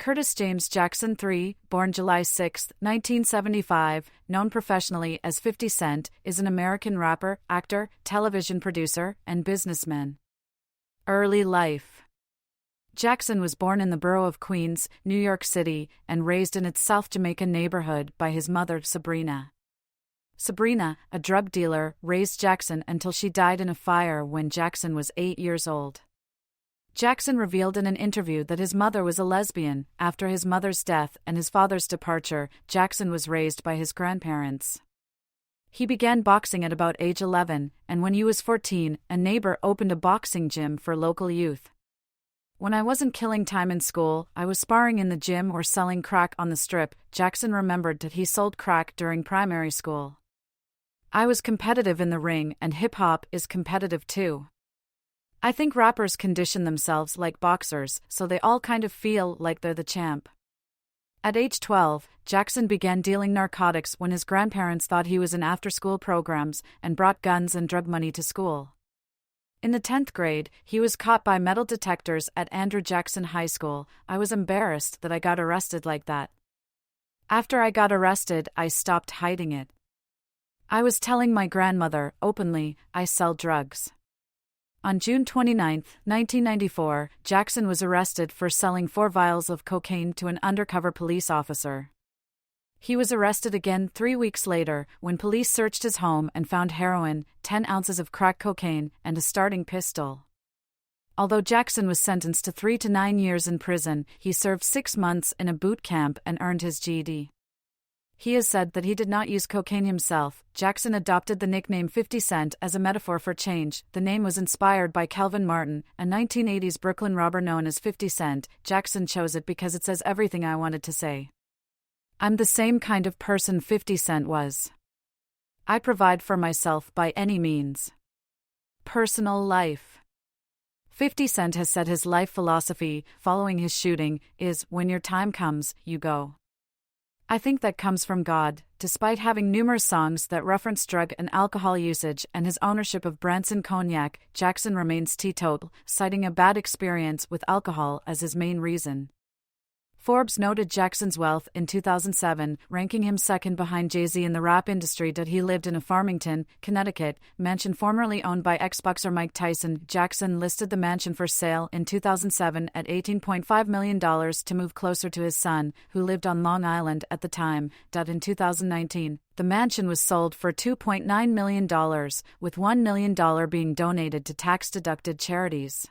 Curtis James Jackson III, born July 6, 1975, known professionally as 50 Cent, is an American rapper, actor, television producer, and businessman. Early life. Jackson was born in the borough of Queens, New York City, and raised in its South Jamaica neighborhood by his mother, Sabrina. Sabrina, a drug dealer, raised Jackson until she died in a fire when Jackson was 8 years old. Jackson revealed in an interview that his mother was a lesbian. After his mother's death and his father's departure, Jackson was raised by his grandparents. He began boxing at about age 11, and when he was 14, a neighbor opened a boxing gym for local youth. When I wasn't killing time in school, I was sparring in the gym or selling crack on the strip. Jackson remembered that he sold crack during primary school. I was competitive in the ring, and hip-hop is competitive too. I think rappers condition themselves like boxers, so they all kind of feel like they're the champ. At age 12, Jackson began dealing narcotics when his grandparents thought he was in after-school programs and brought guns and drug money to school. In the 10th grade, he was caught by metal detectors at Andrew Jackson High School. I was embarrassed that I got arrested like that. After I got arrested, I stopped hiding it. I was telling my grandmother, openly, I sell drugs. On June 29, 1994, Jackson was arrested for selling 4 vials of cocaine to an undercover police officer. He was arrested again 3 weeks later when police searched his home and found heroin, 10 ounces of crack cocaine, and a starting pistol. Although Jackson was sentenced to 3 to 9 years in prison, he served 6 months in a boot camp and earned his GED. He has said that he did not use cocaine himself. Jackson adopted the nickname 50 Cent as a metaphor for change. The name was inspired by Calvin Martin, a 1980s Brooklyn robber known as 50 Cent. Jackson chose it because it says everything I wanted to say. I'm the same kind of person 50 Cent was. I provide for myself by any means. Personal life. 50 Cent has said his life philosophy, following his shooting, is, when your time comes, you go. I think that comes from God. Despite having numerous songs that reference drug and alcohol usage and his ownership of Branson Cognac, Jackson remains teetotal, citing a bad experience with alcohol as his main reason. Forbes noted Jackson's wealth in 2007, ranking him second behind Jay-Z in the rap industry. That he lived in a Farmington, Connecticut, mansion formerly owned by ex-boxer Mike Tyson. Jackson listed the mansion for sale in 2007 at $18.5 million to move closer to his son, who lived on Long Island at the time. In 2019, the mansion was sold for $2.9 million, with $1 million being donated to tax-deducted charities.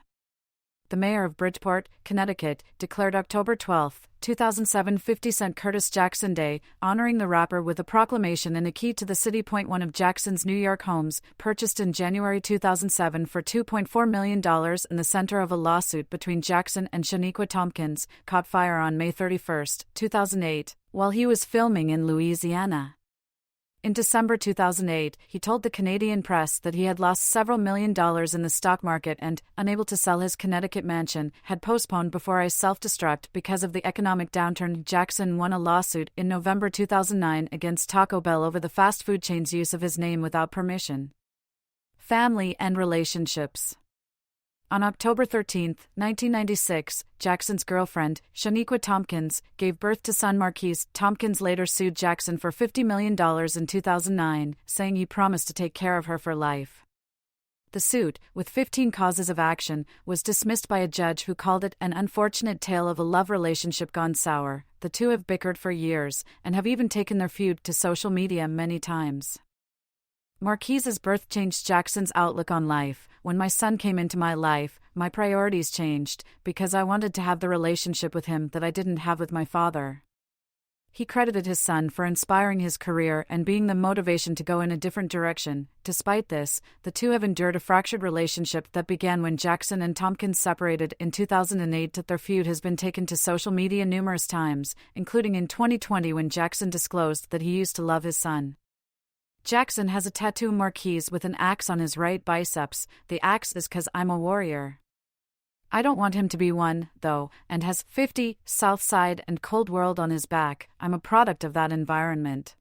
The mayor of Bridgeport, Connecticut, declared October 12, 2007 50 Cent Curtis Jackson Day, honoring the rapper with a proclamation and a key to the city. One of Jackson's New York homes, purchased in January 2007 for $2.4 million in the center of a lawsuit between Jackson and Shaniqua Tompkins, caught fire on May 31, 2008, while he was filming in Louisiana. In December 2008, he told the Canadian press that he had lost several $1 million in the stock market and, unable to sell his Connecticut mansion, had postponed before I self-destruct because of the economic downturn. Jackson won a lawsuit in November 2009 against Taco Bell over the fast food chain's use of his name without permission. Family and relationships. On October 13, 1996, Jackson's girlfriend, Shaniqua Tompkins, gave birth to son Marquise. Tompkins later sued Jackson for $50 million in 2009, saying he promised to take care of her for life. The suit, with 15 causes of action, was dismissed by a judge who called it an unfortunate tale of a love relationship gone sour. The two have bickered for years, and have even taken their feud to social media many times. Marquise's birth changed Jackson's outlook on life. When my son came into my life, my priorities changed, because I wanted to have the relationship with him that I didn't have with my father. He credited his son for inspiring his career and being the motivation to go in a different direction. Despite this, the two have endured a fractured relationship that began when Jackson and Tompkins separated in 2008. Their feud has been taken to social media numerous times, including in 2020 when Jackson disclosed that he used to love his son. Jackson has a tattoo Marquise with an axe on his right biceps. The axe is 'cause I'm a warrior. I don't want him to be one, though, and has 50, Southside and Cold World on his back. I'm a product of that environment.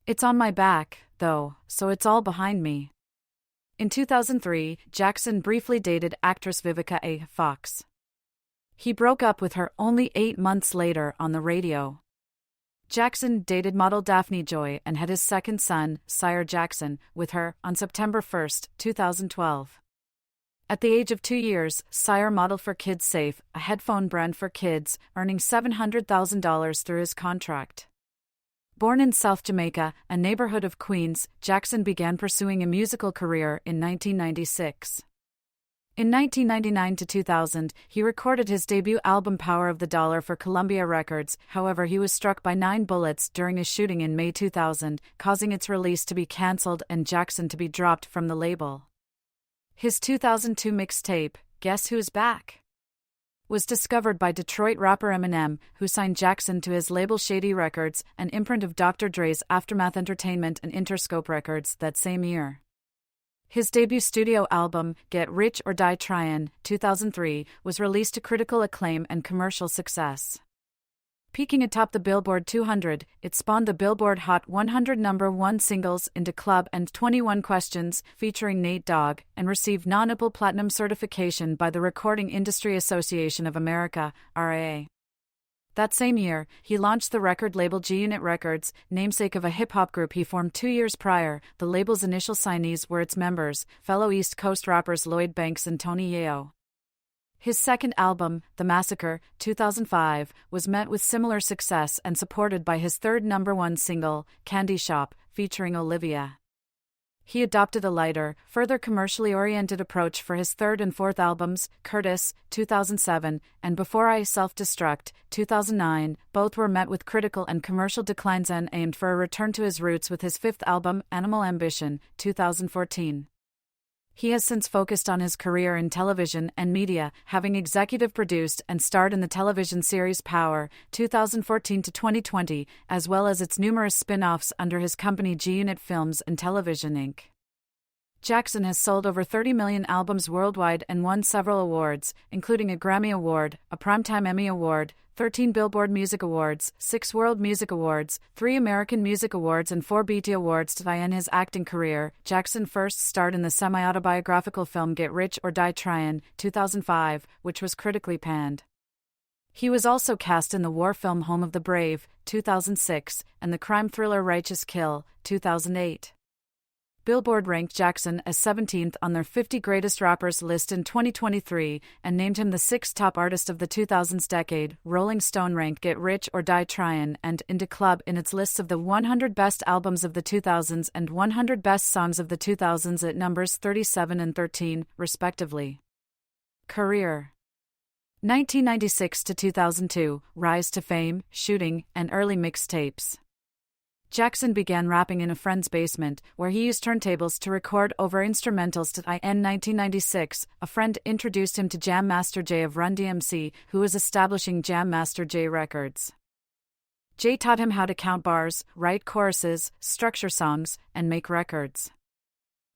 It's on my back, though, so it's all behind me. In 2003, Jackson briefly dated actress Vivica A. Fox. He broke up with her only 8 months later on the radio. Jackson dated model Daphne Joy and had his second son, Sire Jackson, with her on September 1, 2012. At the age of 2 years, Sire modeled for Kids Safe, a headphone brand for kids, earning $700,000 through his contract. Born in South Jamaica, a neighborhood of Queens, Jackson began pursuing a musical career in 1996. In 1999 to 2000, he recorded his debut album Power of the Dollar for Columbia Records. However, he was struck by 9 bullets during a shooting in May 2000, causing its release to be cancelled and Jackson to be dropped from the label. His 2002 mixtape, Guess Who's Back?, was discovered by Detroit rapper Eminem, who signed Jackson to his label Shady Records, an imprint of Dr. Dre's Aftermath Entertainment and Interscope Records, that same year. His debut studio album, Get Rich or Die Tryin', 2003, was released to critical acclaim and commercial success. Peaking atop the Billboard 200, it spawned the Billboard Hot 100 #1 singles Into Club and 21 Questions, featuring Nate Dogg, and received non-Apple Platinum certification by the Recording Industry Association of America, RIA. That same year, he launched the record label G-Unit Records, namesake of a hip-hop group he formed 2 years prior. The label's initial signees were its members, fellow East Coast rappers Lloyd Banks and Tony Yayo. His second album, The Massacre, 2005, was met with similar success and supported by his third #1 single, Candy Shop, featuring Olivia. He adopted a lighter, further commercially oriented approach for his third and fourth albums, Curtis, 2007, and Before I Self-Destruct, 2009. Both were met with critical and commercial declines and aimed for a return to his roots with his fifth album, Animal Ambition, 2014. He has since focused on his career in television and media, having executive produced and starred in the television series Power, 2014 to 2020, as well as its numerous spin-offs under his company G-Unit Films and Television Inc. Jackson has sold over 30 million albums worldwide and won several awards, including a Grammy Award, a Primetime Emmy Award, 13 Billboard Music Awards, 6 World Music Awards, 3 American Music Awards and 4 BET Awards. To end his acting career, Jackson first starred in the semi-autobiographical film Get Rich or Die Tryin', 2005, which was critically panned. He was also cast in the war film Home of the Brave, 2006, and the crime thriller Righteous Kill, 2008. Billboard ranked Jackson as 17th on their 50 Greatest Rappers list in 2023 and named him the 6th top artist of the 2000s decade. Rolling Stone ranked Get Rich or Die Tryin' and Into Club in its lists of the 100 best albums of the 2000s and 100 best songs of the 2000s at numbers 37 and 13, respectively. Career: 1996 to 2002, rise to fame, shooting, and early mixtapes. Jackson began rapping in a friend's basement, where he used turntables to record over instrumentals. In 1996, a friend introduced him to Jam Master Jay of Run DMC, who was establishing Jam Master Jay Records. Jay taught him how to count bars, write choruses, structure songs, and make records.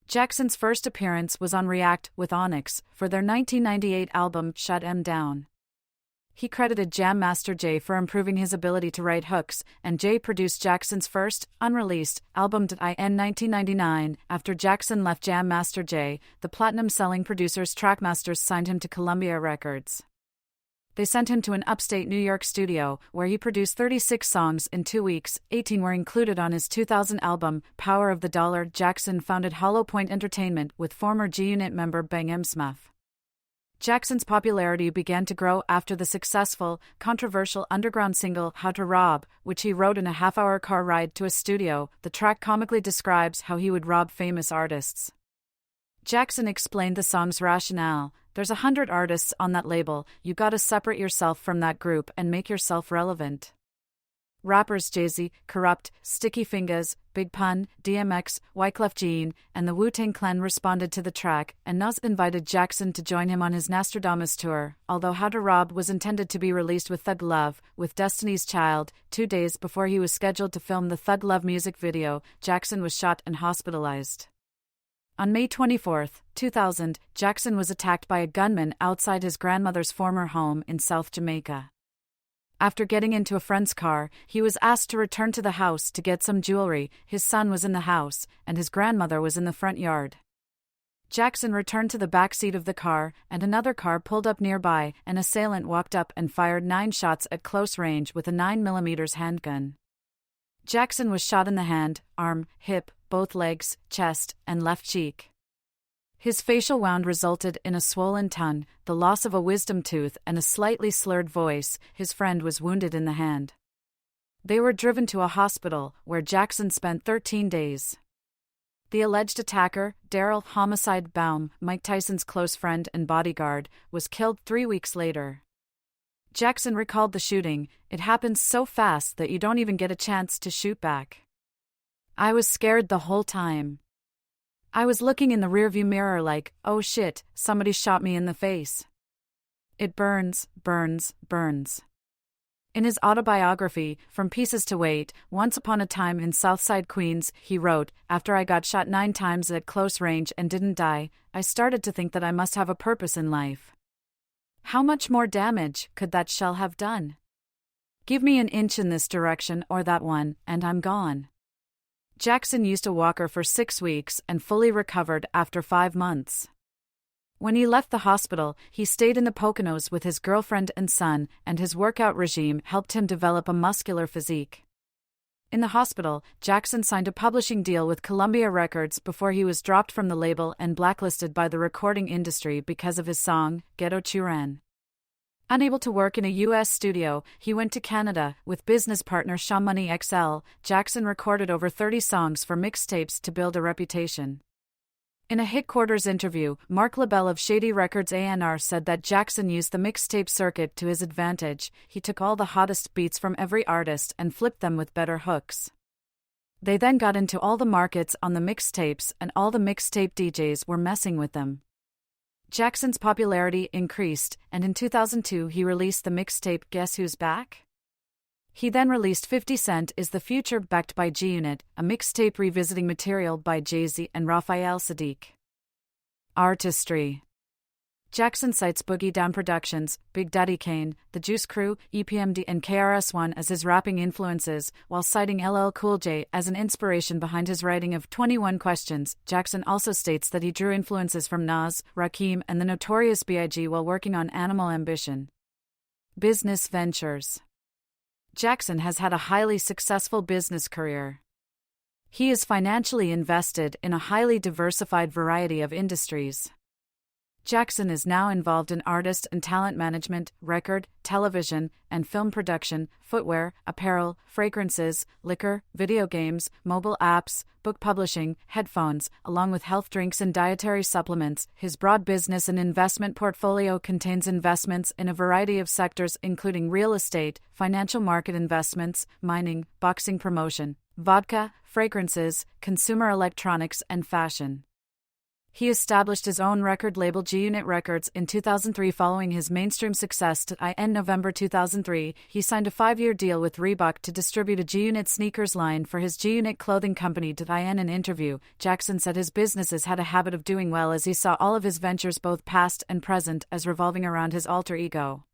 Jackson's first appearance was on React with Onyx for their 1998 album Shut 'Em Down. He credited Jam Master Jay for improving his ability to write hooks, and Jay produced Jackson's first, unreleased, album in 1999. After Jackson left Jam Master Jay, the platinum-selling producer's Trackmasters signed him to Columbia Records. They sent him to an upstate New York studio, where he produced 36 songs in 2 weeks. 18 were included on his 2000 album, Power of the Dollar. Jackson founded Hollow Point Entertainment with former G-Unit member Bang Smith. Jackson's popularity began to grow after the successful, controversial underground single How to Rob, which he wrote in a half-hour car ride to a studio. The track comically describes how he would rob famous artists. Jackson explained the song's rationale: "There's 100 artists on that label, you gotta separate yourself from that group and make yourself relevant." Rappers Jay-Z, Corrupt, Sticky Fingers, Big Pun, DMX, Wyclef Jean, and the Wu-Tang Clan responded to the track, and Nas invited Jackson to join him on his Nostradamus tour. Although How to Rob was intended to be released with Thug Love, with Destiny's Child, 2 days before he was scheduled to film the Thug Love music video, Jackson was shot and hospitalized. On May 24, 2000, Jackson was attacked by a gunman outside his grandmother's former home in South Jamaica. After getting into a friend's car, he was asked to return to the house to get some jewelry. His son was in the house, and his grandmother was in the front yard. Jackson returned to the back seat of the car, and another car pulled up nearby. An assailant walked up and fired 9 shots at close range with a 9mm handgun. Jackson was shot in the hand, arm, hip, both legs, chest, and left cheek. His facial wound resulted in a swollen tongue, the loss of a wisdom tooth, and a slightly slurred voice. His friend was wounded in the hand. They were driven to a hospital, where Jackson spent 13 days. The alleged attacker, Daryl "Homicide" Baum, Mike Tyson's close friend and bodyguard, was killed 3 weeks later. Jackson recalled the shooting. "It happens so fast that you don't even get a chance to shoot back. I was scared the whole time. I was looking in the rearview mirror like, oh shit, somebody shot me in the face. It burns, burns, burns." In his autobiography, From Pieces to Weight, Once Upon a Time in Southside Queens, he wrote, "After I got shot 9 times at close range and didn't die, I started to think that I must have a purpose in life. How much more damage could that shell have done? Give me an inch in this direction or that one, and I'm gone." Jackson used a walker for 6 weeks and fully recovered after 5 months. When he left the hospital, he stayed in the Poconos with his girlfriend and son, and his workout regime helped him develop a muscular physique. In the hospital, Jackson signed a publishing deal with Columbia Records before he was dropped from the label and blacklisted by the recording industry because of his song, Ghetto Churan. Unable to work in a U.S. studio, he went to Canada. With business partner Shaw Money XL, Jackson recorded over 30 songs for mixtapes to build a reputation. In a Headquarters interview, Mark LaBelle of Shady Records A&R said that Jackson used the mixtape circuit to his advantage. He took all the hottest beats from every artist and flipped them with better hooks. They then got into all the markets on the mixtapes, and all the mixtape DJs were messing with them. Jackson's popularity increased, and in 2002 he released the mixtape Guess Who's Back? He then released 50 Cent Is the Future, backed by G-Unit, a mixtape revisiting material by Jay-Z and Raphael Saadiq. Artistry. Jackson cites Boogie Down Productions, Big Daddy Kane, The Juice Crew, EPMD and KRS-One as his rapping influences, while citing LL Cool J as an inspiration behind his writing of 21 Questions. Jackson also states that he drew influences from Nas, Rakim and the Notorious B.I.G. while working on Animal Ambition. Business ventures. Jackson has had a highly successful business career. He is financially invested in a highly diversified variety of industries. Jackson is now involved in artist and talent management, record, television, and film production, footwear, apparel, fragrances, liquor, video games, mobile apps, book publishing, headphones, along with health drinks and dietary supplements. His broad business and investment portfolio contains investments in a variety of sectors including real estate, financial market investments, mining, boxing promotion, vodka, fragrances, consumer electronics, and fashion. He established his own record label G-Unit Records in 2003 following his mainstream success. In November 2003, he signed a 5-year deal with Reebok to distribute a G-Unit sneakers line for his G-Unit clothing company. In an interview, Jackson said his businesses had a habit of doing well as he saw all of his ventures, both past and present, as revolving around his alter ego.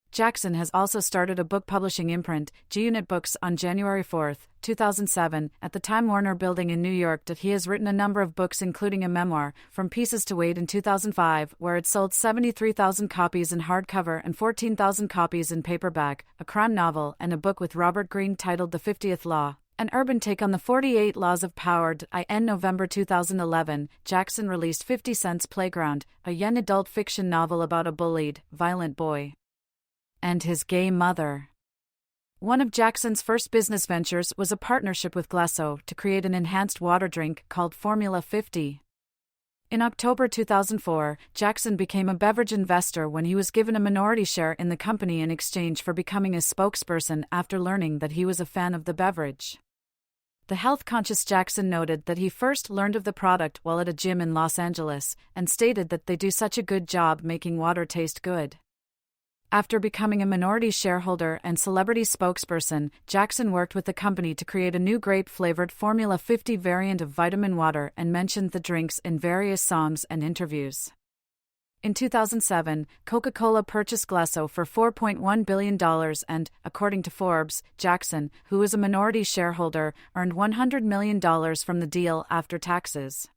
Jackson has also started a book publishing imprint, G-Unit Books, on January 4, 2007, at the Time Warner Building in New York. He has written a number of books, including a memoir, From Pieces to Weight, in 2005, where it sold 73,000 copies in hardcover and 14,000 copies in paperback, a crime novel, and a book with Robert Greene titled The 50th Law, an urban take on the 48 Laws of Power. In November 2011, Jackson released 50 Cent's Playground, a young adult fiction novel about a bullied, violent boy and his gay mother. One of Jackson's first business ventures was a partnership with Glasso to create an enhanced water drink called Formula 50. In October 2004, Jackson became a beverage investor when he was given a minority share in the company in exchange for becoming a spokesperson after learning that he was a fan of the beverage. The health-conscious Jackson noted that he first learned of the product while at a gym in Los Angeles, and stated that they do such a good job making water taste good. After becoming a minority shareholder and celebrity spokesperson, Jackson worked with the company to create a new grape-flavored Formula 50 variant of vitamin water and mentioned the drinks in various songs and interviews. In 2007, Coca-Cola purchased Glasso for $4.1 billion and, according to Forbes, Jackson, who is a minority shareholder, earned $100 million from the deal after taxes.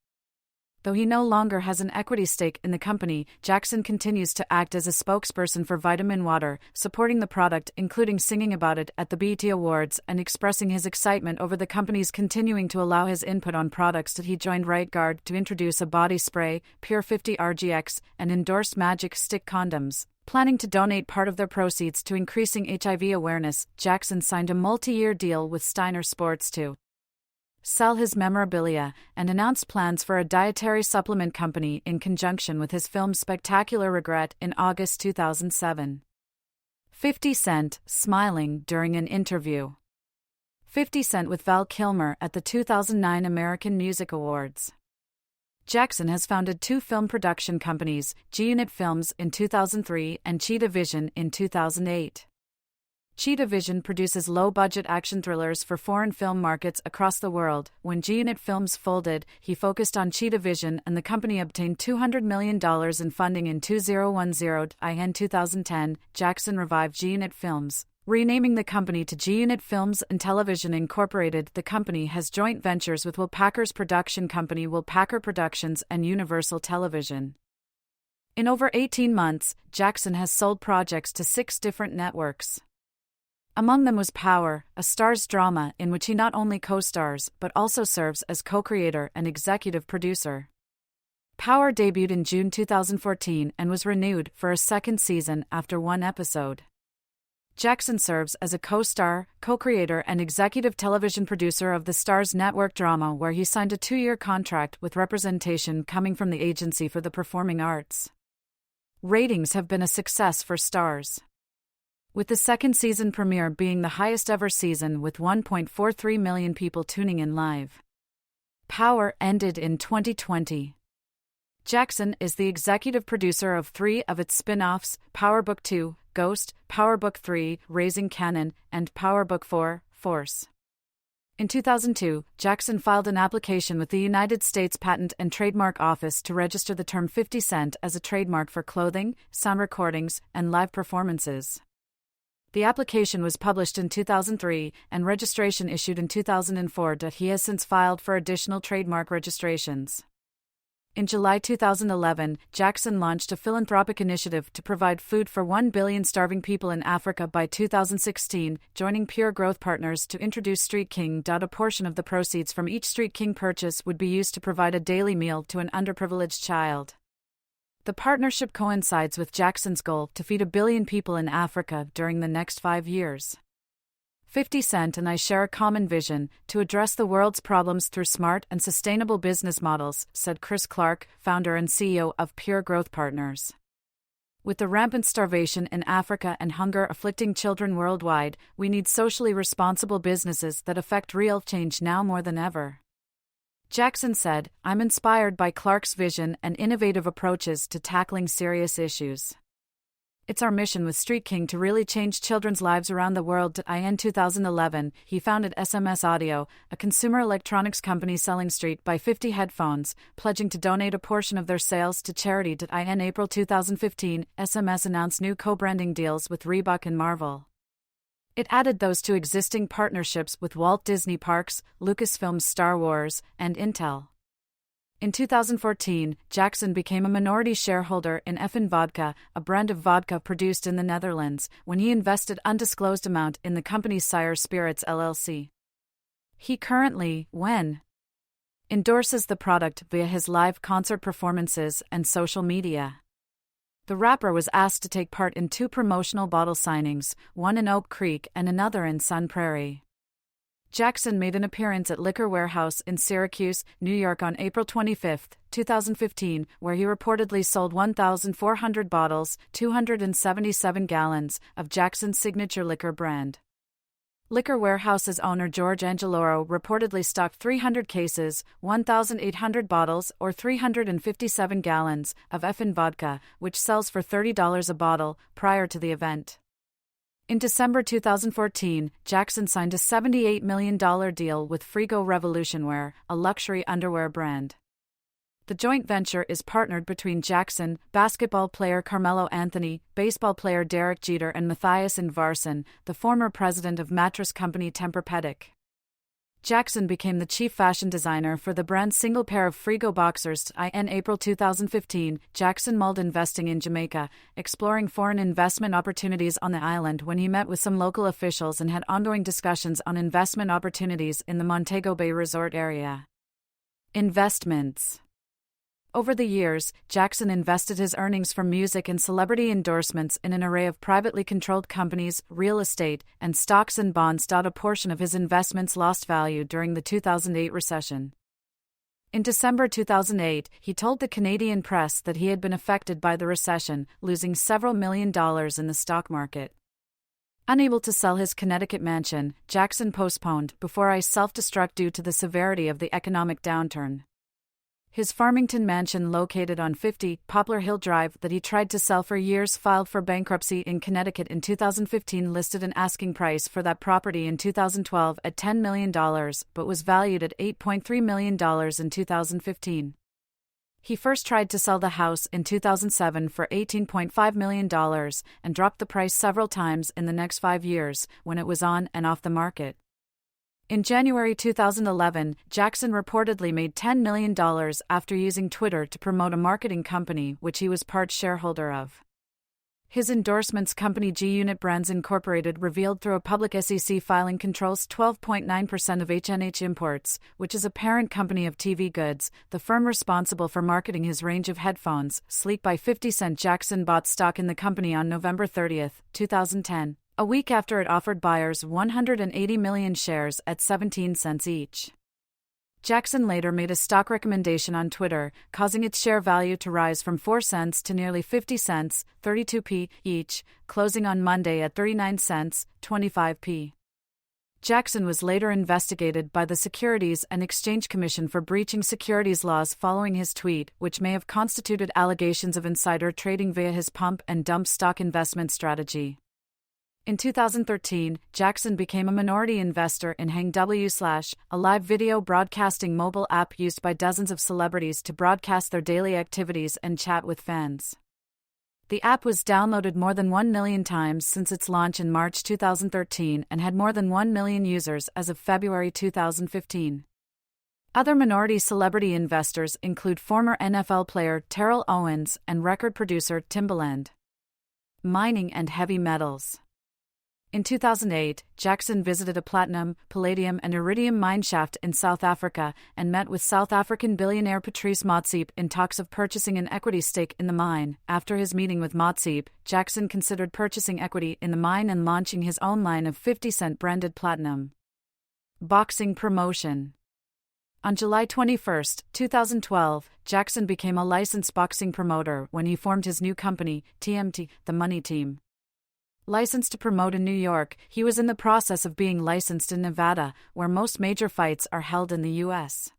Though he no longer has an equity stake in the company, Jackson continues to act as a spokesperson for Vitamin Water, supporting the product, including singing about it at the BET Awards and expressing his excitement over the company's continuing to allow his input on products. That he joined Right Guard to introduce a body spray, Pure 50 RGX, and endorsed Magic Stick condoms. Planning to donate part of their proceeds to increasing HIV awareness, Jackson signed a multi-year deal with Steiner Sports to sell his memorabilia, and announced plans for a dietary supplement company in conjunction with his film Spectacular Regret in August 2007. 50 Cent, smiling during an interview. 50 Cent with Val Kilmer at the 2009 American Music Awards. Jackson has founded two film production companies, G-Unit Films in 2003 and Cheetah Vision in 2008. Cheetah Vision produces low-budget action thrillers for foreign film markets across the world. When G-Unit Films folded, he focused on Cheetah Vision, and the company obtained $200 million in funding in 2010. In 2010, Jackson revived G-Unit Films, renaming the company to G-Unit Films and Television Incorporated. The company has joint ventures with Will Packer's production company Will Packer Productions and Universal Television. In over 18 months, Jackson has sold projects to 6 different networks. Among them was Power, a Starz drama in which he not only co-stars but also serves as co-creator and executive producer. Power debuted in June 2014 and was renewed for a second season after 1 episode. Jackson serves as a co-star, co-creator and executive television producer of the Starz network drama, where he signed a 2-year contract with representation coming from the Agency for the Performing Arts. Ratings have been a success for Starz, with the second season premiere being the highest ever season with 1.43 million people tuning in live. Power ended in 2020. Jackson is the executive producer of 3 of its spin-offs, Power Book 2, Ghost, Power Book 3, Raising Kanan, and Power Book 4, Force. In 2002, Jackson filed an application with the United States Patent and Trademark Office to register the term 50 Cent as a trademark for clothing, sound recordings, and live performances. The application was published in 2003 and registration issued in 2004. He has since filed for additional trademark registrations. In July 2011, Jackson launched a philanthropic initiative to provide food for 1 billion starving people in Africa by 2016, joining Pure Growth Partners to introduce Street King. A portion of the proceeds from each Street King purchase would be used to provide a daily meal to an underprivileged child. The partnership coincides with Jackson's goal to feed 1 billion people in Africa during the next 5 years. 50 Cent and I share a common vision to address the world's problems through smart and sustainable business models, said Chris Clark, founder and CEO of Pure Growth Partners. With the rampant starvation in Africa and hunger afflicting children worldwide, we need socially responsible businesses that affect real change now more than ever. Jackson said, "I'm inspired by Clark's vision and innovative approaches to tackling serious issues. It's our mission with Street King to really change children's lives around the world." In 2011, he founded SMS Audio, a consumer electronics company selling Street by 50 headphones, pledging to donate a portion of their sales to charity. In April 2015, SMS announced new co-branding deals with Reebok and Marvel. It added those to existing partnerships with Walt Disney Parks, Lucasfilm's Star Wars, and Intel. In 2014, Jackson became a minority shareholder in Effin Vodka, a brand of vodka produced in the Netherlands, when he invested undisclosed amount in the company's Sire Spirits LLC. He currently, endorses the product via his live concert performances and social media. The rapper was asked to take part in 2 promotional bottle signings, one in Oak Creek and another in Sun Prairie. Jackson made an appearance at Liquor Warehouse in Syracuse, New York on April 25, 2015, where he reportedly sold 1,400 bottles, 277 gallons, of Jackson's signature liquor brand. Liquor Warehouse's owner George Angeloro reportedly stocked 300 cases, 1,800 bottles or 357 gallons of Effin Vodka, which sells for $30 a bottle, prior to the event. In December 2014, Jackson signed a $78 million deal with Frigo Revolution Wear, a luxury underwear brand. The joint venture is partnered between Jackson, basketball player Carmelo Anthony, baseball player Derek Jeter and Matthias Invarsson, the former president of mattress company Tempur-Pedic. Jackson became the chief fashion designer for the brand's single pair of Frigo boxers. In April 2015, Jackson mulled investing in Jamaica, exploring foreign investment opportunities on the island when he met with some local officials and had ongoing discussions on investment opportunities in the Montego Bay resort area. Investments. Over the years, Jackson invested his earnings from music and celebrity endorsements in an array of privately controlled companies, real estate, and stocks and bonds. A portion of his investments lost value during the 2008 recession. In December 2008, he told the Canadian press that he had been affected by the recession, losing several $1 million in the stock market. Unable to sell his Connecticut mansion, Jackson postponed before I self-destruct due to the severity of the economic downturn. His Farmington mansion located on 50 Poplar Hill Drive that he tried to sell for years filed for bankruptcy in Connecticut in 2015 listed an asking price for that property in 2012 at $10 million but was valued at $8.3 million in 2015. He first tried to sell the house in 2007 for $18.5 million and dropped the price several times in the next 5 years when it was on and off the market. In January 2011, Jackson reportedly made $10 million after using Twitter to promote a marketing company which he was part shareholder of. His endorsements company G-Unit Brands Incorporated revealed through a public SEC filing controls 12.9% of H&H Imports, which is a parent company of TV Goods, the firm responsible for marketing his range of headphones. Sleek by 50 Cent. Jackson bought stock in the company on November 30, 2010. A week after it offered buyers 180 million shares at 17 cents each. Jackson later made a stock recommendation on Twitter, causing its share value to rise from 4 cents to nearly 50 cents, 32p each, closing on Monday at 39 cents, 25p. Jackson was later investigated by the Securities and Exchange Commission for breaching securities laws following his tweet, which may have constituted allegations of insider trading via his pump and dump stock investment strategy. In 2013, Jackson became a minority investor in Hang-W/, a live video broadcasting mobile app used by dozens of celebrities to broadcast their daily activities and chat with fans. The app was downloaded more than 1 million times since its launch in March 2013 and had more than 1 million users as of February 2015. Other minority celebrity investors include former NFL player Terrell Owens and record producer Timbaland. Mining and heavy metals. In 2008, Jackson visited a platinum, palladium and iridium mineshaft in South Africa and met with South African billionaire Patrice Motsepe in talks of purchasing an equity stake in the mine. After his meeting with Motsepe, Jackson considered purchasing equity in the mine and launching his own line of 50 Cent branded platinum. Boxing promotion. On July 21, 2012, Jackson became a licensed boxing promoter when he formed his new company, TMT, The Money Team. Licensed to promote in New York, he was in the process of being licensed in Nevada, where most major fights are held in the U.S.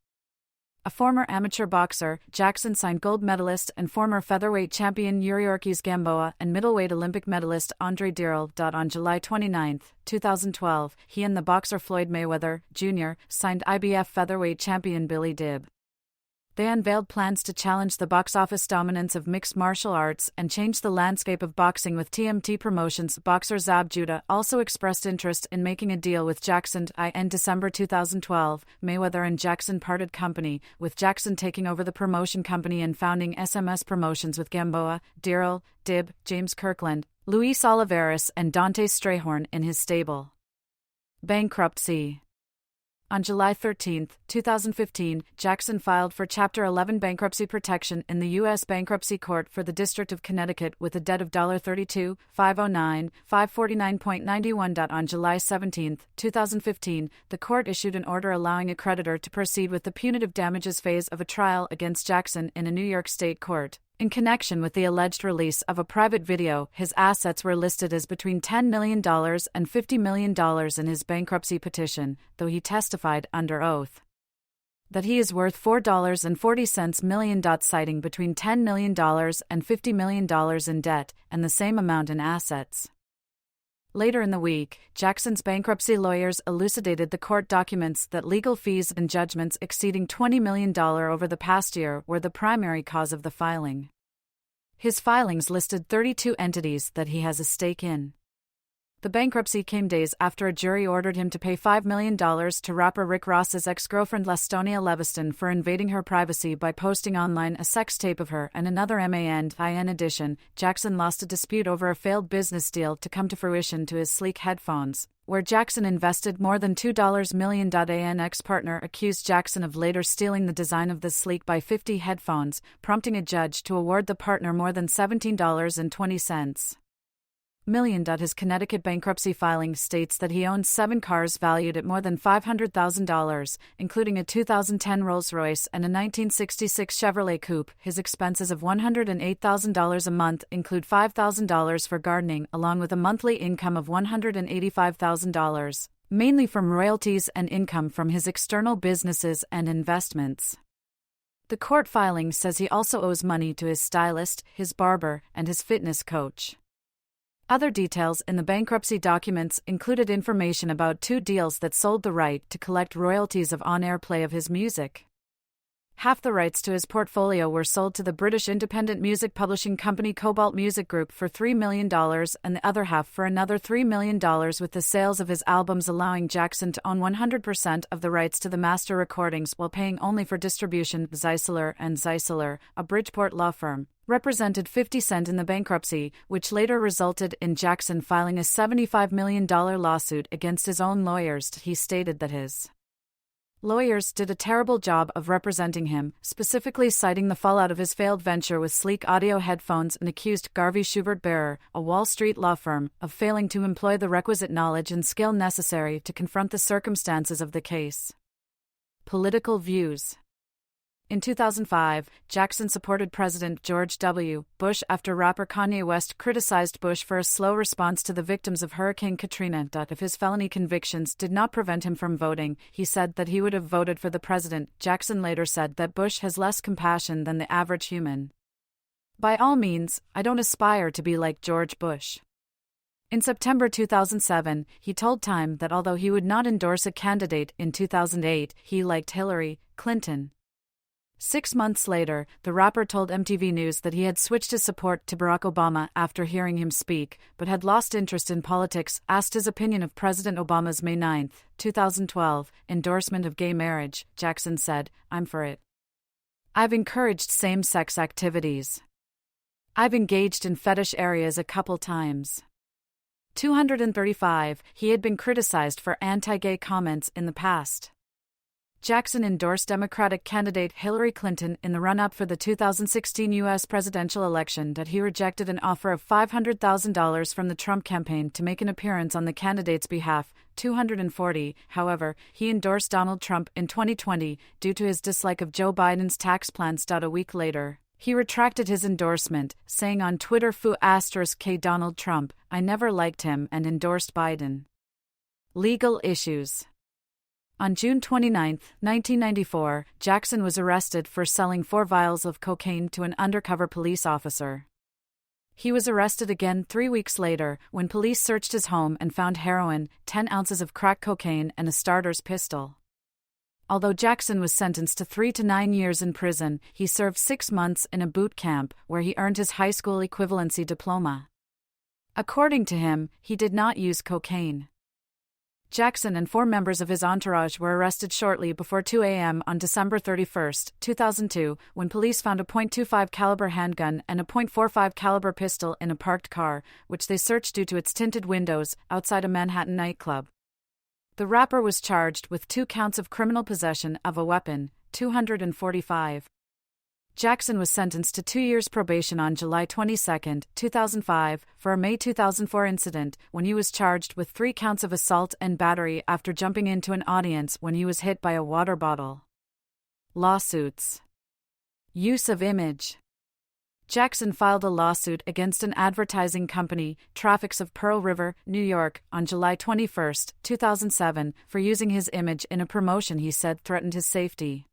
A former amateur boxer, Jackson signed gold medalist and former featherweight champion Yuriorkis Gamboa and middleweight Olympic medalist Andre Dirrell. On July 29, 2012, he and the boxer Floyd Mayweather, Jr., signed IBF featherweight champion Billy Dibb. They unveiled plans to challenge the box office dominance of mixed martial arts and change the landscape of boxing with TMT Promotions. Boxer Zab Judah also expressed interest in making a deal with Jackson. In December 2012, Mayweather and Jackson parted company, with Jackson taking over the promotion company and founding SMS Promotions with Gamboa, Dirrell, Dibb, James Kirkland, Luis Oliveras and Dante Strayhorn in his stable. Bankruptcy. On July 13, 2015, Jackson filed for Chapter 11 bankruptcy protection in the U.S. Bankruptcy Court for the District of Connecticut with a debt of $32,509,549.91. On July 17, 2015, the court issued an order allowing a creditor to proceed with the punitive damages phase of a trial against Jackson in a New York State court. In connection with the alleged release of a private video, his assets were listed as between $10 million and $50 million in his bankruptcy petition, though he testified under oath that he is worth $4.40 million, citing between $10 million and $50 million in debt and the same amount in assets. Later in the week, Jackson's bankruptcy lawyers elucidated the court documents that legal fees and judgments exceeding $20 million over the past year were the primary cause of the filing. His filings listed 32 entities that he has a stake in. The bankruptcy came days after a jury ordered him to pay $5 million to rapper Rick Ross's ex-girlfriend Lastonia Leviston for invading her privacy by posting online a sex tape of her and another man. In addition, Jackson lost a dispute over a failed business deal to come to fruition to his sleek headphones, where Jackson invested more than $2 million. An ex-partner accused Jackson of later stealing the design of the sleek by 50 headphones, prompting a judge to award the partner more than $17.20 million. His Connecticut bankruptcy filing states that he owns 7 cars valued at more than $500,000, including a 2010 Rolls-Royce and a 1966 Chevrolet Coupe. His expenses of $108,000 a month include $5,000 for gardening, along with a monthly income of $185,000, mainly from royalties and income from his external businesses and investments. The court filing says he also owes money to his stylist, his barber, and his fitness coach. Other details in the bankruptcy documents included information about 2 deals that sold the right to collect royalties of on-air play of his music. Half the rights to his portfolio were sold to the British independent music publishing company Cobalt Music Group for $3 million and the other half for another $3 million, with the sales of his albums allowing Jackson to own 100% of the rights to the master recordings while paying only for distribution. Zeisler & Zeisler, a Bridgeport law firm, represented 50 Cent in the bankruptcy, which later resulted in Jackson filing a $75 million lawsuit against his own lawyers. He stated that his lawyers did a terrible job of representing him, specifically citing the fallout of his failed venture with sleek audio headphones, and accused Garvey Schubert Bearer, a Wall Street law firm, of failing to employ the requisite knowledge and skill necessary to confront the circumstances of the case. Political views. In 2005, Jackson supported President George W. Bush after rapper Kanye West criticized Bush for a slow response to the victims of Hurricane Katrina. If his felony convictions did not prevent him from voting, he said that he would have voted for the president. Jackson later said that Bush has less compassion than the average human. By all means, I don't aspire to be like George Bush. In September 2007, he told Time that although he would not endorse a candidate in 2008, he liked Hillary Clinton. 6 months later, the rapper told MTV News that he had switched his support to Barack Obama after hearing him speak, but had lost interest in politics. Asked his opinion of President Obama's May 9, 2012, endorsement of gay marriage, Jackson said, "I'm for it. I've encouraged same-sex activities. I've engaged in fetish areas a couple times." 235, he had been criticized for anti-gay comments in the past. Jackson endorsed Democratic candidate Hillary Clinton in the run-up for the 2016 U.S. presidential election. He rejected an offer of $500,000 from the Trump campaign to make an appearance on the candidate's behalf. 240, however, he endorsed Donald Trump in 2020 due to his dislike of Joe Biden's tax plans. A week later, he retracted his endorsement, saying on Twitter *K Donald Trump, I never liked him, and endorsed Biden. Legal issues. On June 29, 1994, Jackson was arrested for selling 4 vials of cocaine to an undercover police officer. He was arrested again 3 weeks later when police searched his home and found heroin, 10 ounces of crack cocaine, and a starter's pistol. Although Jackson was sentenced to 3 to 9 years in prison, he served 6 months in a boot camp where he earned his high school equivalency diploma. According to him, he did not use cocaine. Jackson and 4 members of his entourage were arrested shortly before 2 a.m. on December 31, 2002, when police found a .25 caliber handgun and a .45 caliber pistol in a parked car, which they searched due to its tinted windows, outside a Manhattan nightclub. The rapper was charged with 2 counts of criminal possession of a weapon. 245. Jackson was sentenced to 2 years probation on July 22, 2005, for a May 2004 incident when he was charged with 3 counts of assault and battery after jumping into an audience when he was hit by a water bottle. Lawsuits. Use of image. Jackson filed a lawsuit against an advertising company, Traffics of Pearl River, New York, on July 21, 2007, for using his image in a promotion he said threatened his safety.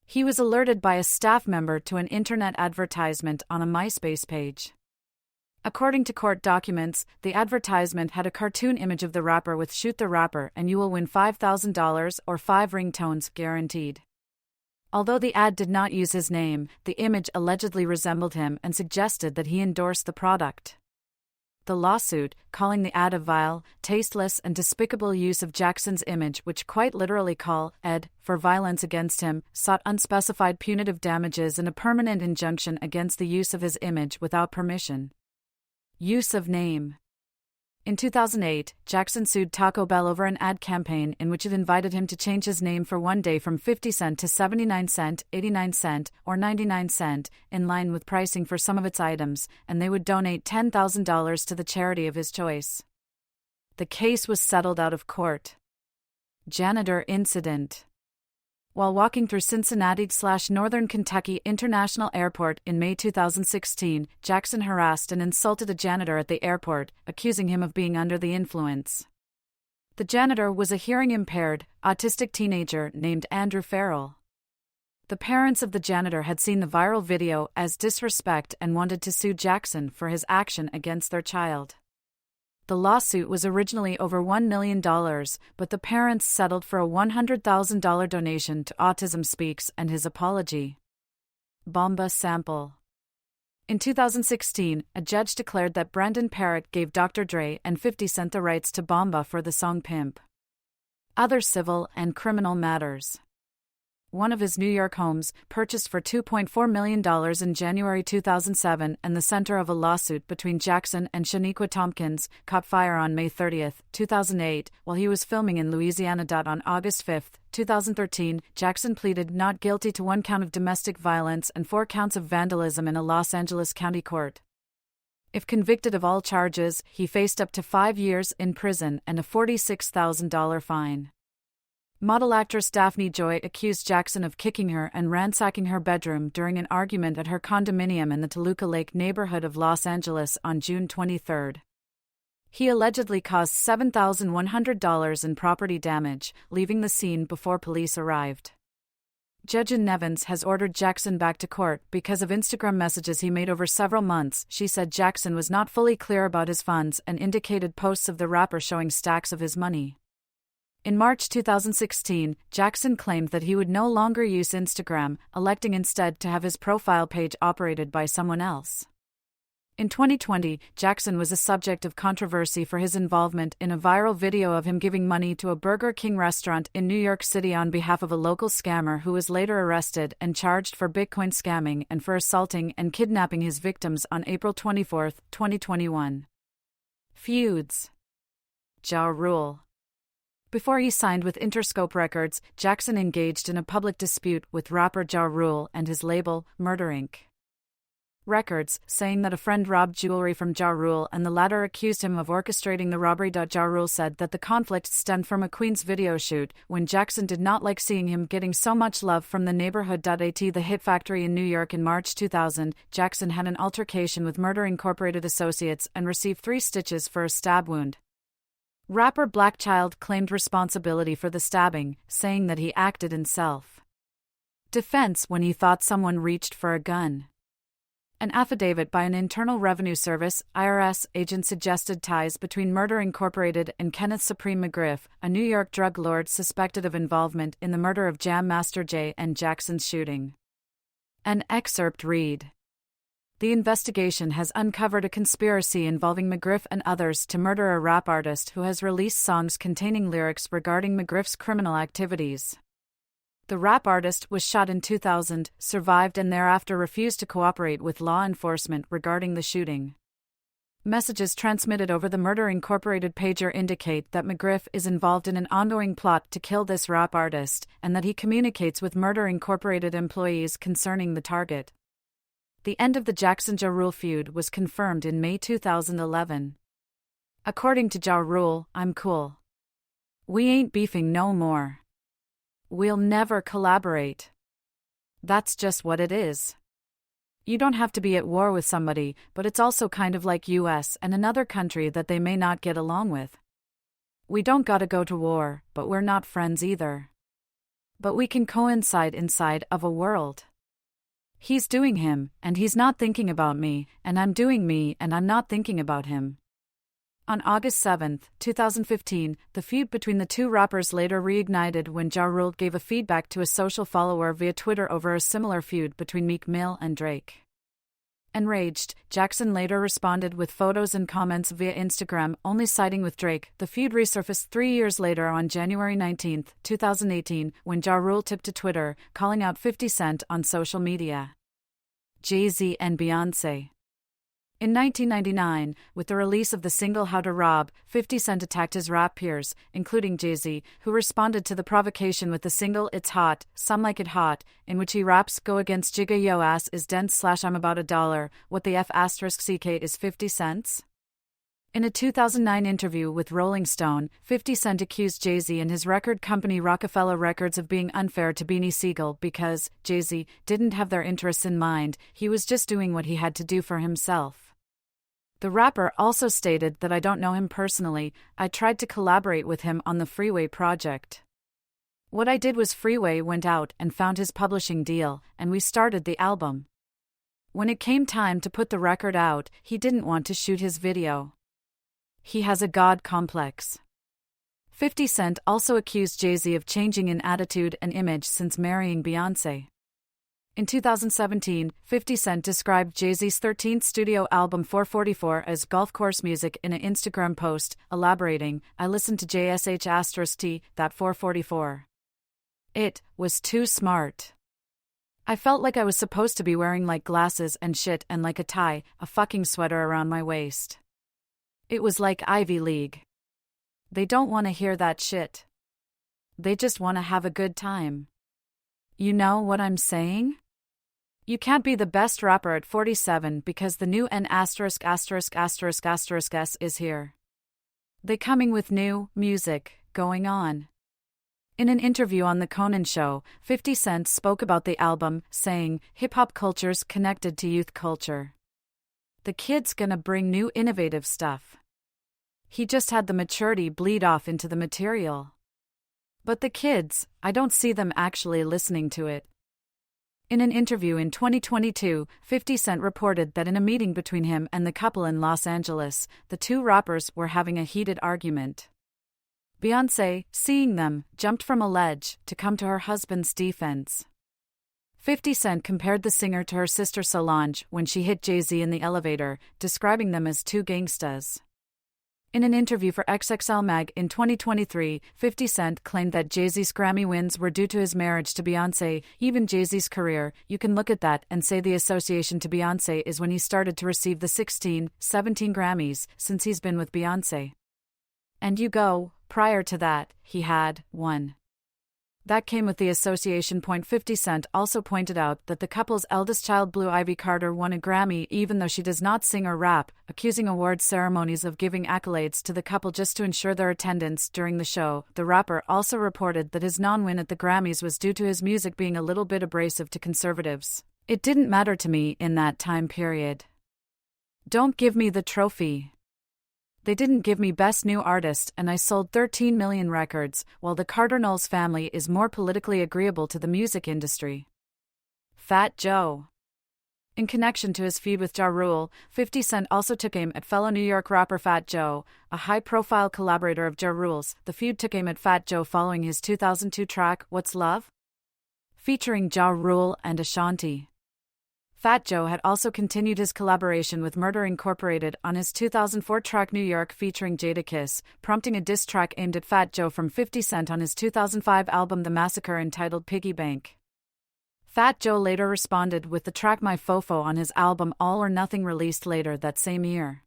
He was alerted by a staff member to an internet advertisement on a MySpace page. According to court documents, the advertisement had a cartoon image of the rapper with "Shoot the Rapper and you will win $5,000 or 5 ringtones guaranteed." Although the ad did not use his name, the image allegedly resembled him and suggested that he endorsed the product. The lawsuit, calling the ad a vile, tasteless, and despicable use of Jackson's image, which quite literally called for violence against him, sought unspecified punitive damages and a permanent injunction against the use of his image without permission. Use of name. In 2008, Jackson sued Taco Bell over an ad campaign in which it invited him to change his name for one day from 50 cent to 79 cent, 89 cent, or 99 cent, in line with pricing for some of its items, and they would donate $10,000 to the charity of his choice. The case was settled out of court. Janitor incident. While walking through Cincinnati/Northern Kentucky International Airport in May 2016, Jackson harassed and insulted a janitor at the airport, accusing him of being under the influence. The janitor was a hearing-impaired, autistic teenager named Andrew Farrell. The parents of the janitor had seen the viral video as disrespect and wanted to sue Jackson for his action against their child. The lawsuit was originally over $1 million, but the parents settled for a $100,000 donation to Autism Speaks and his apology. Bomba sample. In 2016, a judge declared that Brendan Parrott gave Dr. Dre and 50 Cent the rights to Bomba for the song Pimp. Other civil and criminal matters. One of his New York homes, purchased for $2.4 million in January 2007 and the center of a lawsuit between Jackson and Shaniqua Tompkins, caught fire on May 30, 2008, while he was filming in Louisiana. On August 5, 2013, Jackson pleaded not guilty to 1 count of domestic violence and 4 counts of vandalism in a Los Angeles County court. If convicted of all charges, he faced up to 5 years in prison and a $46,000 fine. Model actress Daphne Joy accused Jackson of kicking her and ransacking her bedroom during an argument at her condominium in the Toluca Lake neighborhood of Los Angeles on June 23. He allegedly caused $7,100 in property damage, leaving the scene before police arrived. Judge Ann Nevins has ordered Jackson back to court because of Instagram messages he made over several months. She said Jackson was not fully clear about his funds and indicated posts of the rapper showing stacks of his money. In March 2016, Jackson claimed that he would no longer use Instagram, electing instead to have his profile page operated by someone else. In 2020, Jackson was a subject of controversy for his involvement in a viral video of him giving money to a Burger King restaurant in New York City on behalf of a local scammer who was later arrested and charged for Bitcoin scamming and for assaulting and kidnapping his victims on April 24, 2021. Feuds. Ja Rule. Before he signed with Interscope Records, Jackson engaged in a public dispute with rapper Ja Rule and his label, Murder Inc. Records, saying that a friend robbed jewelry from Ja Rule and the latter accused him of orchestrating the robbery. Ja Rule said that the conflict stemmed from a Queen's video shoot, when Jackson did not like seeing him getting so much love from the neighborhood. At the Hit Factory in New York in March 2000, Jackson had an altercation with Murder Incorporated associates and received 3 stitches for a stab wound. Rapper Black Child claimed responsibility for the stabbing, saying that he acted in self-defense when he thought someone reached for a gun. An affidavit by an Internal Revenue Service (IRS) agent suggested ties between Murder Incorporated and Kenneth Supreme McGriff, a New York drug lord suspected of involvement in the murder of Jam Master Jay and Jackson's shooting. An excerpt read: The investigation has uncovered a conspiracy involving McGriff and others to murder a rap artist who has released songs containing lyrics regarding McGriff's criminal activities. The rap artist was shot in 2000, survived and thereafter refused to cooperate with law enforcement regarding the shooting. Messages transmitted over the Murder Incorporated pager indicate that McGriff is involved in an ongoing plot to kill this rap artist, and that he communicates with Murder Incorporated employees concerning the target. The end of the Jackson-Ja Rule feud was confirmed in May 2011. According to Ja Rule, "I'm cool. We ain't beefing no more. We'll never collaborate. That's just what it is. You don't have to be at war with somebody, but it's also kind of like US and another country that they may not get along with. We don't gotta go to war, but we're not friends either. But we can coincide inside of a world. He's doing him, and he's not thinking about me, and I'm doing me, and I'm not thinking about him." On August 7, 2015, the feud between the two rappers later reignited when Ja Rule gave a feedback to a social follower via Twitter over a similar feud between Meek Mill and Drake. Enraged, Jackson later responded with photos and comments via Instagram, only siding with Drake. The feud resurfaced 3 years later on January 19, 2018, when Ja Rule took to Twitter, calling out 50 Cent on social media. Jay-Z and Beyoncé. In 1999, with the release of the single How to Rob, 50 Cent attacked his rap peers, including Jay-Z, who responded to the provocation with the single It's Hot, Some Like It Hot, in which he raps, Go against Jigga Yo ass is dense / I'm about $1, what the F*** CK is 50 cents? In a 2009 interview with Rolling Stone, 50 Cent accused Jay-Z and his record company Rockefeller Records of being unfair to Beanie Sigel because Jay-Z didn't have their interests in mind, he was just doing what he had to do for himself. The rapper also stated that I don't know him personally, I tried to collaborate with him on the Freeway project. What I did was Freeway went out and found his publishing deal, and we started the album. When it came time to put the record out, he didn't want to shoot his video. He has a God complex. 50 Cent also accused Jay-Z of changing in attitude and image since marrying Beyoncé. In 2017, 50 Cent described Jay-Z's 13th studio album 444 as golf course music in an Instagram post, elaborating, I listened to JSH*T, that 444. It was too smart. I felt like I was supposed to be wearing like glasses and shit and like a tie, a fucking sweater around my waist. It was like Ivy League. They don't want to hear that shit. They just want to have a good time. You know what I'm saying? You can't be the best rapper at 47 because the new N********* is here. They coming with new music going on. In an interview on The Conan Show, 50 Cent spoke about the album, saying, hip-hop culture's connected to youth culture. The kid's gonna bring new innovative stuff. He just had the maturity bleed off into the material. But the kids, I don't see them actually listening to it. In an interview in 2022, 50 Cent reported that in a meeting between him and the couple in Los Angeles, the two rappers were having a heated argument. Beyoncé, seeing them, jumped from a ledge to come to her husband's defense. 50 Cent compared the singer to her sister Solange when she hit Jay-Z in the elevator, describing them as two gangstas. In an interview for XXL Mag in 2023, 50 Cent claimed that Jay-Z's Grammy wins were due to his marriage to Beyoncé. Even Jay-Z's career, you can look at that and say the association to Beyoncé is when he started to receive the 17 Grammys since he's been with Beyoncé. And you go, prior to that, he had one. That came with the association. 50 Cent also pointed out that the couple's eldest child Blue Ivy Carter won a Grammy even though she does not sing or rap, accusing awards ceremonies of giving accolades to the couple just to ensure their attendance during the show. The rapper also reported that his non-win at the Grammys was due to his music being a little bit abrasive to conservatives. It didn't matter to me in that time period. Don't give me the trophy. They didn't give me Best New Artist and I sold 13 million records, while the Carter-Knowles family is more politically agreeable to the music industry. Fat Joe. In connection to his feud with Ja Rule, 50 Cent also took aim at fellow New York rapper Fat Joe, a high-profile collaborator of Ja Rule's. The feud took aim at Fat Joe following his 2002 track, What's Love? Featuring Ja Rule and Ashanti. Fat Joe had also continued his collaboration with Murder Incorporated on his 2004 track New York featuring Jadakiss, prompting a diss track aimed at Fat Joe from 50 Cent on his 2005 album The Massacre entitled Piggy Bank. Fat Joe later responded with the track My Fofo on his album All or Nothing released later that same year.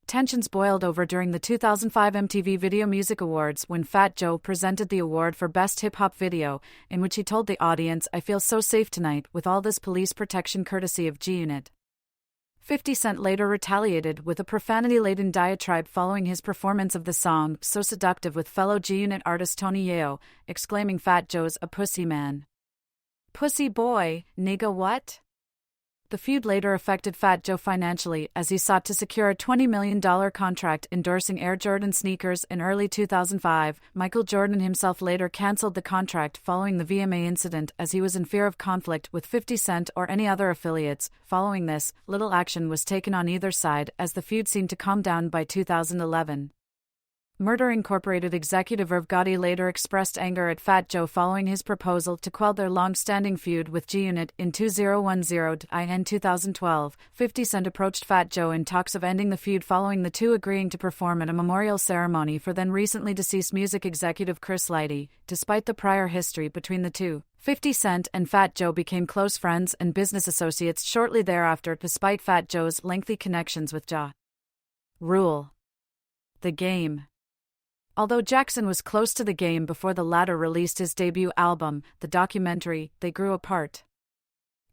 Tensions boiled over during the 2005 MTV Video Music Awards when Fat Joe presented the award for Best Hip Hop Video, in which he told the audience, I feel so safe tonight with all this police protection courtesy of G-Unit. 50 Cent later retaliated with a profanity-laden diatribe following his performance of the song So Seductive with fellow G-Unit artist Tony Yayo, exclaiming Fat Joe's a pussy man. Pussy boy, nigga what? The feud later affected Fat Joe financially as he sought to secure a $20 million contract endorsing Air Jordan sneakers in early 2005. Michael Jordan himself later canceled the contract following the VMA incident as he was in fear of conflict with 50 Cent or any other affiliates. Following this, little action was taken on either side as the feud seemed to calm down by 2011. Murder Incorporated executive Irv Gotti later expressed anger at Fat Joe following his proposal to quell their long-standing feud with G-Unit in 2010. In 2012, 50 Cent approached Fat Joe in talks of ending the feud following the two agreeing to perform at a memorial ceremony for then recently deceased music executive Chris Lighty. Despite the prior history between the two, 50 Cent and Fat Joe became close friends and business associates shortly thereafter despite Fat Joe's lengthy connections with Ja Rule. The Game. Although Jackson was close to the Game before the latter released his debut album, the documentary, they grew apart.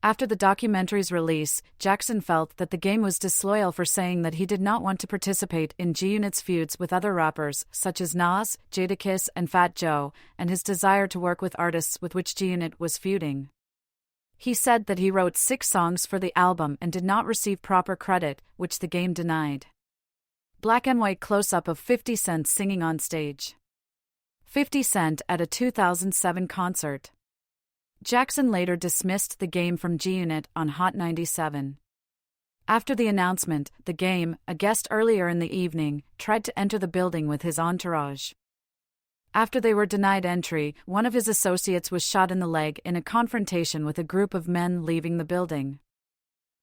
After the documentary's release, Jackson felt that the Game was disloyal for saying that he did not want to participate in G-Unit's feuds with other rappers, such as Nas, Jadakiss, and Fat Joe, and his desire to work with artists with which G-Unit was feuding. He said that he wrote 6 songs for the album and did not receive proper credit, which the Game denied. Black and white close-up of 50 Cent singing on stage. 50 Cent at a 2007 concert. Jackson later dismissed the Game from G-Unit on Hot 97. After the announcement, the Game, a guest earlier in the evening, tried to enter the building with his entourage. After they were denied entry, one of his associates was shot in the leg in a confrontation with a group of men leaving the building.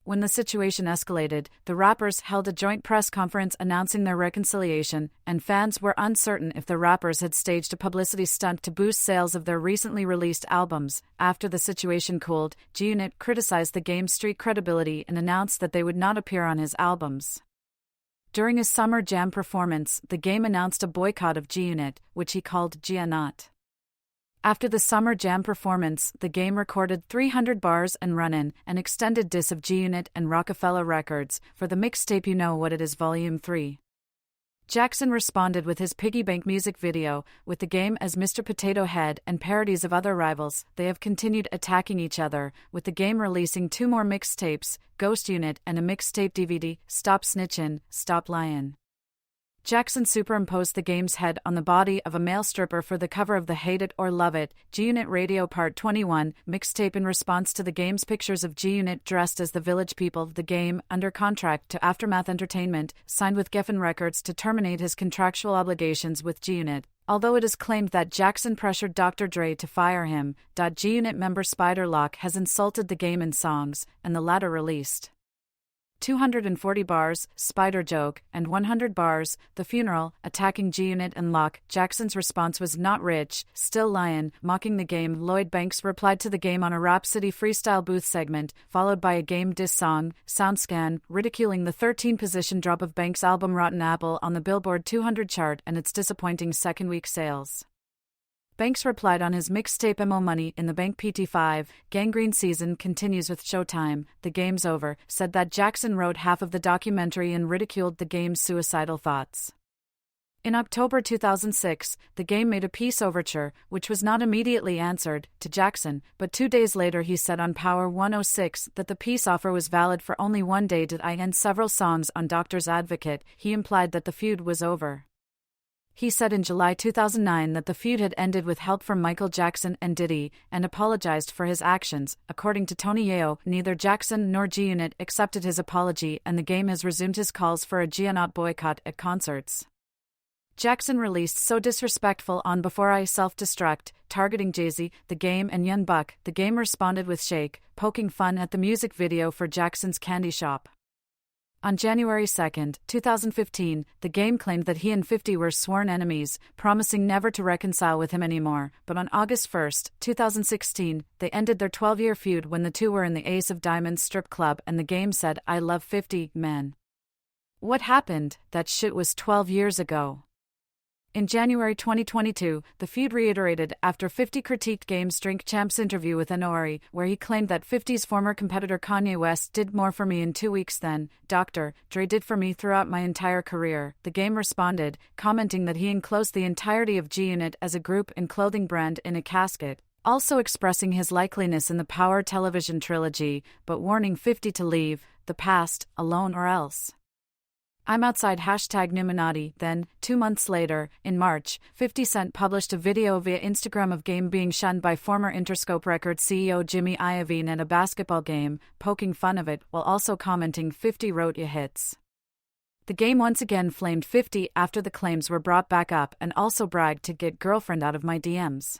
When the situation escalated, the rappers held a joint press conference announcing their reconciliation, and fans were uncertain if the rappers had staged a publicity stunt to boost sales of their recently released albums. After the situation cooled, G-Unit criticized the Game's street credibility and announced that they would not appear on his albums. During his Summer Jam performance, the Game announced a boycott of G-Unit, which he called Gianot. After the Summer Jam performance, the Game recorded 300 Bars and Run-In, an extended diss of G-Unit and Rockefeller Records, for the mixtape You Know What It Is Volume 3. Jackson responded with his Piggy Bank music video, with the Game as Mr. Potato Head and parodies of other rivals. They have continued attacking each other, with the Game releasing 2 more mixtapes, Ghost Unit and a mixtape DVD, Stop Snitchin', Stop Lyin'. Jackson superimposed the Game's head on the body of a male stripper for the cover of the Hate It or Love It, G-Unit Radio Part 21, mixtape in response to the Game's pictures of G-Unit dressed as the Village People. The Game, under contract to Aftermath Entertainment, signed with Geffen Records to terminate his contractual obligations with G-Unit. Although it is claimed that Jackson pressured Dr. Dre to fire him, G-Unit member Spider Lock has insulted the Game in songs, and the latter released 240 Bars, Spider Joke, and 100 Bars, The Funeral, attacking G-Unit and Locke. Jackson's response was Not Rich, Still Lyin', mocking the Game. Lloyd Banks replied to the Game on a Rap City freestyle booth segment, followed by a Game diss song, SoundScan, ridiculing the 13th-position drop of Banks' album Rotten Apple on the Billboard 200 chart and its disappointing second-week sales. Banks replied on his mixtape Mo Money in the Bank PT5, Gangrene season continues with Showtime, the Game's over, said that Jackson wrote half of the documentary and ridiculed the Game's suicidal thoughts. In October 2006, the Game made a peace overture, which was not immediately answered, to Jackson, but 2 days later he said on Power 106 that the peace offer was valid for only 1 day. Did I end several songs on Doctor's Advocate? He implied that the feud was over. He said in July 2009 that the feud had ended with help from Michael Jackson and Diddy, and apologized for his actions. According to Tony Yeo, neither Jackson nor G-Unit accepted his apology, and the Game has resumed his calls for a Gianot boycott at concerts. Jackson released So Disrespectful on Before I Self-Destruct, targeting Jay-Z, The Game, and Young Buck. The Game responded with Shake, poking fun at the music video for Jackson's Candy Shop. On January 2, 2015, the Game claimed that he and 50 were sworn enemies, promising never to reconcile with him anymore, but on August 1, 2016, they ended their 12-year feud when the two were in the Ace of Diamonds strip club and the Game said, I love 50, man. What happened? That shit was 12 years ago. In January 2022, the feud reiterated after 50 critiqued Game's Drink Champs interview with N.O.R.E., where he claimed that 50's former competitor Kanye West did more for me in 2 weeks than Dr. Dre did for me throughout my entire career. The Game responded, commenting that he enclosed the entirety of G-Unit as a group and clothing brand in a casket, also expressing his likeliness in the Power television trilogy, but warning 50 to leave the past alone or else. I'm outside #Numinati. Then, 2 months later, in March, 50 Cent published a video via Instagram of Game being shunned by former Interscope Records CEO Jimmy Iovine at a basketball game, poking fun of it, while also commenting 50 wrote ya hits. The game once again flamed 50 after the claims were brought back up and also bragged to get girlfriend out of my DMs.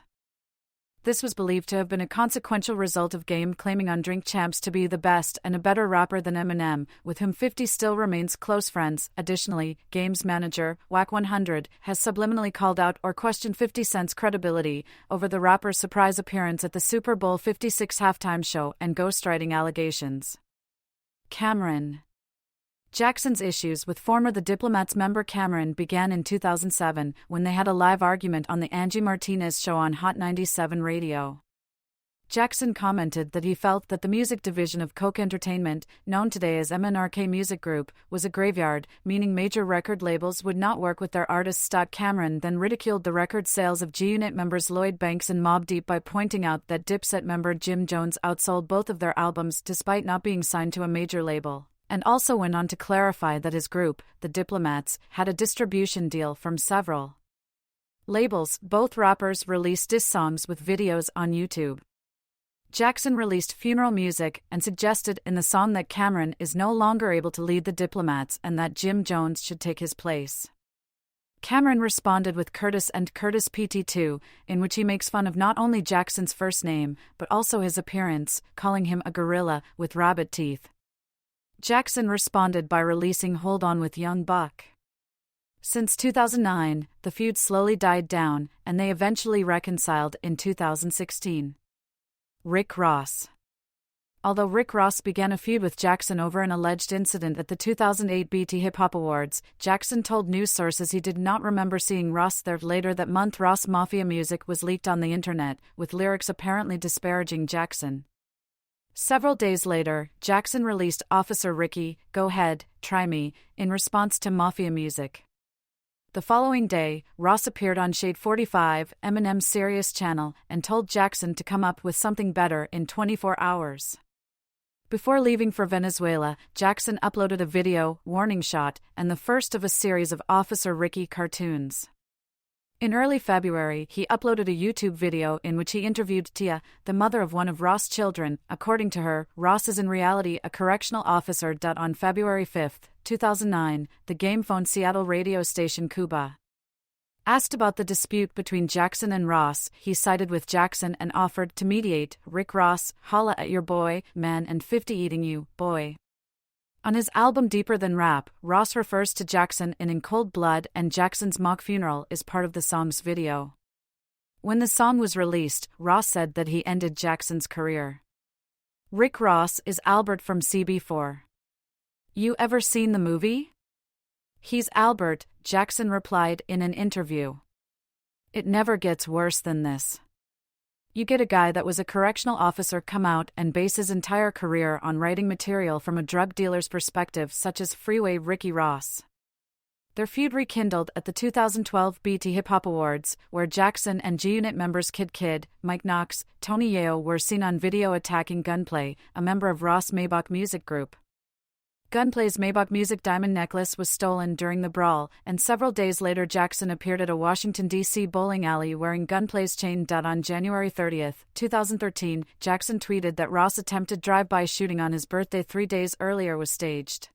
This was believed to have been a consequential result of Game claiming on Drink Champs to be the best and a better rapper than Eminem, with whom 50 still remains close friends. Additionally, Game's manager, Wack 100, has subliminally called out or questioned 50 Cent's credibility over the rapper's surprise appearance at the Super Bowl 56 halftime show and ghostwriting allegations. Cameron. Jackson's issues with former The Diplomats member Cameron began in 2007 when they had a live argument on the Angie Martinez show on Hot 97 radio. Jackson commented that he felt that the music division of Coke Entertainment, known today as MNRK Music Group, was a graveyard, meaning major record labels would not work with their artists. Cameron then ridiculed the record sales of G-Unit members Lloyd Banks and Mobb Deep by pointing out that Dipset member Jim Jones outsold both of their albums despite not being signed to a major label, and also went on to clarify that his group, The Diplomats, had a distribution deal from several labels. Both rappers released diss songs with videos on YouTube. Jackson released funeral music and suggested in the song that Cameron is no longer able to lead The Diplomats and that Jim Jones should take his place. Cameron responded with Curtis and Curtis PT2, in which he makes fun of not only Jackson's first name, but also his appearance, calling him a gorilla with rabbit teeth. Jackson responded by releasing Hold On with Young Buck. Since 2009, the feud slowly died down, and they eventually reconciled in 2016. Rick Ross. Although Rick Ross began a feud with Jackson over an alleged incident at the 2008 BET Hip Hop Awards, Jackson told news sources he did not remember seeing Ross there. Later that month, Ross Mafia music was leaked on the internet, with lyrics apparently disparaging Jackson. Several days later, Jackson released Officer Ricky, Go Ahead, Try Me, in response to Mafia music. The following day, Ross appeared on Shade 45, Eminem's Sirius channel, and told Jackson to come up with something better in 24 hours. Before leaving for Venezuela, Jackson uploaded a video, Warning Shot, and the first of a series of Officer Ricky cartoons. In early February, he uploaded a YouTube video in which he interviewed Tia, the mother of one of Ross' children. According to her, Ross is in reality a correctional officer. On February 5, 2009, the Game phoned Seattle radio station Cuba. Asked about the dispute between Jackson and Ross, he sided with Jackson and offered to mediate. Rick Ross, holla at your boy, man, and 50 eating you, boy. On his album Deeper Than Rap, Ross refers to Jackson in Cold Blood, and Jackson's mock funeral is part of the song's video. When the song was released, Ross said that he ended Jackson's career. Rick Ross is Albert from CB4. You ever seen the movie? He's Albert, Jackson replied in an interview. It never gets worse than this. You get a guy that was a correctional officer come out and base his entire career on writing material from a drug dealer's perspective, such as Freeway Ricky Ross. Their feud rekindled at the 2012 BET Hip Hop Awards, where Jackson and G-Unit members Kid Kid, Mike Knox, Tony Yayo were seen on video attacking Gunplay, a member of Ross Maybach Music Group. Gunplay's Maybach Music diamond necklace was stolen during the brawl, and several days later Jackson appeared at a Washington, D.C. bowling alley wearing Gunplay's chain. On January 30, 2013, Jackson tweeted that Ross' attempted drive-by shooting on his birthday 3 days earlier was staged.